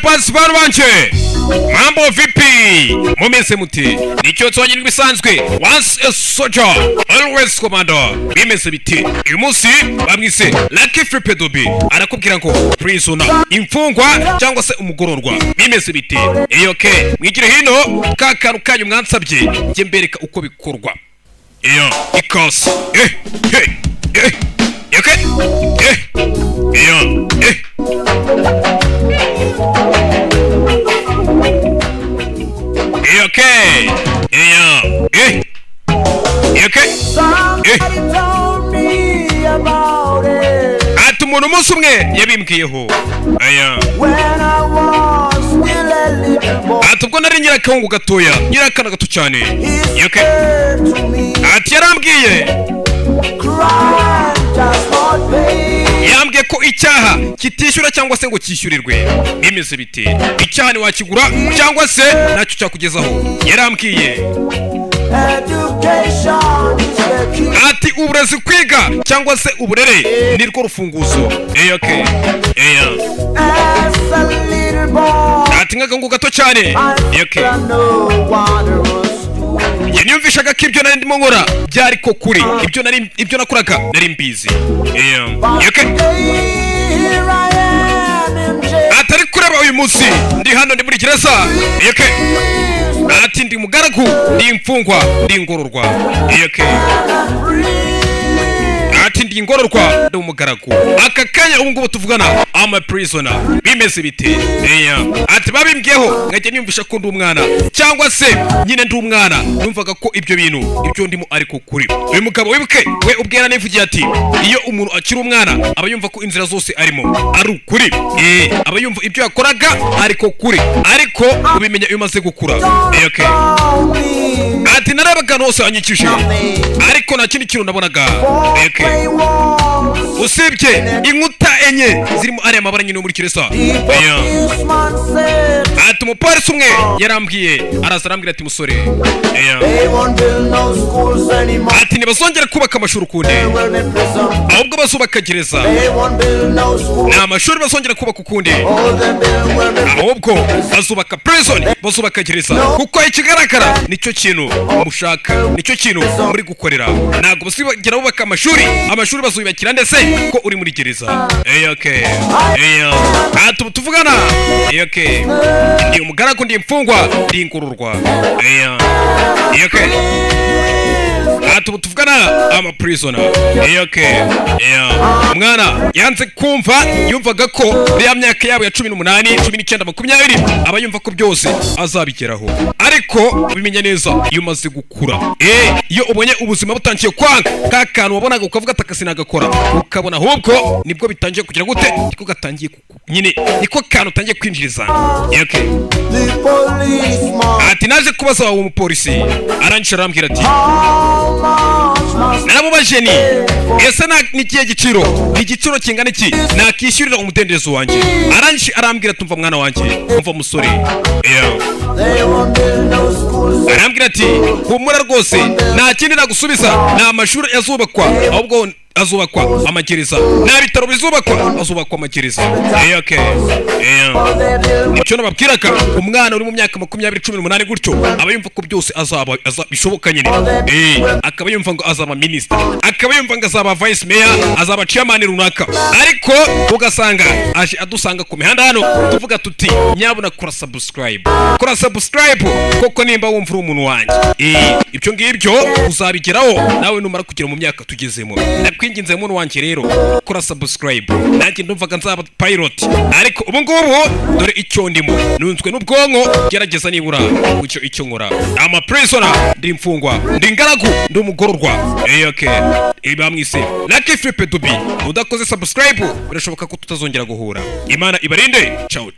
Pasiporo banje mambo vipi mumeze muti nicyo twanyine bisanzwe once a soldier always commando bimeze biti uyu munsi bamwise Lucky Philippe Dobi arakubwira ngo prisoner imfungwa cyangwa se umugororwa bimeze biti okay mwigire hino kakanu kanyu mwansabye nge mbereka uko bikorwa iyo ikose okay iyo okay okay ati umuntu umunsi umwe yabimbwiyeho ati ubwo nari nyirakahungu gatoya nyirakana gato cyane okay ati yarambwiye yambwiye ko icyaha kitishyura cyangwa se ngo cyishyurirwe bimeze bite icyaha ni wakigura cyangwa se ntacyo cyakugezaho yarambwiye ati uburezi kwiga cyangwa se uburere ni rwo rufunguzo okay ati nk'agangu gato cyane okay nyumvishaga ko ibyo nari ndimo nkora byari ko kuri ibyo nakoraga nari mbizi atari kureba uyu munsi ndi hano ndi muri gereza ati ndi mugaragu ndi imfungwa ndi ingororwa ati ndi ingororwa ndi umugaragu aka kanya ubu ngubu tuvugana ama prisoner bimeze bite ati babimbwiyeho nkajya niyumvisha ko ndi umwana cyangwa se nyine ndi umwana numvaga ko ibyo bintu ibyo ndimo ariko kuri uyu mugabo wibuke we ubwera nivugiye ati iyo umuntu akiri umwana aba yumva ko inzira zose arimo ari ukuri aba yumva ibyo yakoraga ariko kuri ariko ubimenya iyo umaze gukura ati narabaga hose anyikije ariko nta kindi kintu nabonaga usibye inkuta enye zirimo ariya mabara nyine muri kiresa ati umupolisi umwe yarambwiye araza arambwira ati musore ati ntibazongera kubaka amashuri ukundi ahubwo bazubaka gereza nta mashuri bazongera kubaka ukundi ahubwo bazubaka prison bazubaka gereza kuko ikigaragara nicyo kintu mushaka nicyo kintu muri gukorera ntabwo bazongera bubaka amashuri bazubakira ndetse ko uri muri gereza ati tuvugana ndi umugaragu ndi imfungwa ndi ingororwa ati tuvugana ama prisoner umwana yanze kumva yumvaga ko ya myaka yabo ya 18 19 20 aba yumva ko byose azabigeraho ariko bimenya neza iyo umaze gukura iyo ubonye ubuzima butangiye kwanga kakantu wabonaga ukavuga atakasi nagakora ukabona ahubwo nibwo bitangiye kugira gute niko gatangiye nyine niko kantu utangiye kwinjiriza ati naje kubaza wa umupolisi arangije arambwira ati naramubaje ni ese nikiye giciro igiciro kingana iki nakishyurira umudendezo wanjye arangije arambwira tumva mwana wanjye umva musore arambwira ati humura rwose nta kindi nagusubiza nta mashuri yazubakwa ahubwo azubakwa amagereza nta bitaro bizubakwa azubakwa amagereza nicyo nababwiraga umwana uri mu myaka 20-18 gutyo aba yumva ko byose azaba bishoboka nyine akaba yumva ngo azaba minister akaba yumva ngo azaba vice mayor azaba chairman runaka ariko ugasanga aje adusanga ku mihanda hano tuvuga tuti nyabuna kora subscribe koko nimba wumva uri umuntu wanjye ibyo ngibyo uzabigeraho nawe numara kugera mu myaka tugezemo kwinginze muntu wanjye rero kora subscribe nanjye ndumvaga nzaba pilot ariko ubu ngubu dore icyo ndimo nunzwe n'ubwonko gerageza nibura icyo nkora ama prisoner ndi imfungwa ndi ingaragu ndi umugororwa bamwise Lucky Philippe Dobi udakoze subscribe birashoboka ko tutazongera guhura imana ibarinde ciao